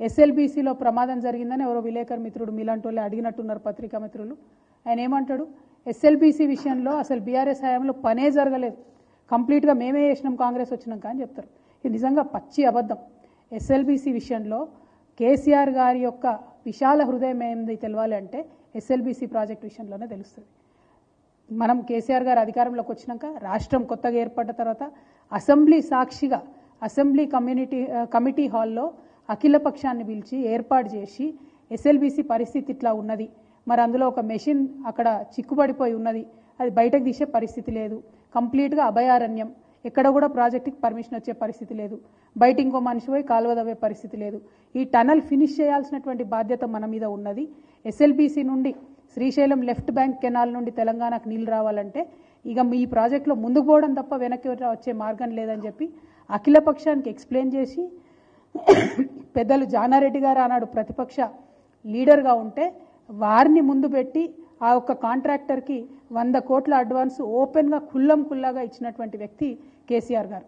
ఎస్ఎల్బీసీలో ప్రమాదం జరిగిందని ఎవరో విలేకరు మిత్రుడు మీలాంటి వాళ్ళు అడిగినట్టున్నారు పత్రికా మిత్రులు. ఆయన ఏమంటాడు, ఎస్ఎల్బీసీ విషయంలో అసలు బీఆర్ఎస్ హయాంలో పనే జరగలేదు, కంప్లీట్గా మేమే చేసినాం కాంగ్రెస్ వచ్చినాక అని చెప్తారు. ఇది నిజంగా పచ్చి అబద్ధం. ఎస్ఎల్బీసీ విషయంలో కేసీఆర్ గారి యొక్క విశాల హృదయం ఏంది తెలవాలి అంటే ఎస్ఎల్బీసీ ప్రాజెక్ట్ విషయంలోనే తెలుస్తుంది. మనం కేసీఆర్ గారు అధికారంలోకి వచ్చినాక రాష్ట్రం కొత్తగా ఏర్పడ్డ తర్వాత అసెంబ్లీ సాక్షిగా అసెంబ్లీ కమిటీ హాల్లో అఖిల పక్షాన్ని పిలిచి ఏర్పాటు చేసి ఎస్ఎల్బీసీ పరిస్థితి ఇట్లా ఉన్నది, మరి అందులో ఒక మెషిన్ అక్కడ చిక్కుబడిపోయి ఉన్నది, అది బయటకు తీసే పరిస్థితి లేదు, కంప్లీట్గా అభయారణ్యం, ఎక్కడ కూడా ప్రాజెక్టుకి పర్మిషన్ వచ్చే పరిస్థితి లేదు, బయట ఇంకో మనిషి పోయి కాలువ దవ్వే పరిస్థితి లేదు, ఈ టనల్ ఫినిష్ చేయాల్సినటువంటి బాధ్యత మన మీద ఉన్నది. ఎస్ఎల్బీసీ నుండి శ్రీశైలం లెఫ్ట్ బ్యాంక్ కెనాల్ నుండి తెలంగాణకు నీళ్లు రావాలంటే ఇక ఈ ప్రాజెక్టులో ముందుకు పోవడం తప్ప వెనక్కి వచ్చే మార్గం లేదని చెప్పి అఖిల పక్షానికి ఎక్స్ప్లెయిన్ చేసి పెద్దలు జానారెడ్డి గారు ఆనాడు ప్రతిపక్ష లీడర్గా ఉంటే వారిని ముందు పెట్టి ఆ ఒక్క కాంట్రాక్టర్కి 100 కోట్ల అడ్వాన్స్ ఓపెన్గా కుల్లాగా ఇచ్చినటువంటి వ్యక్తి కేసీఆర్ గారు.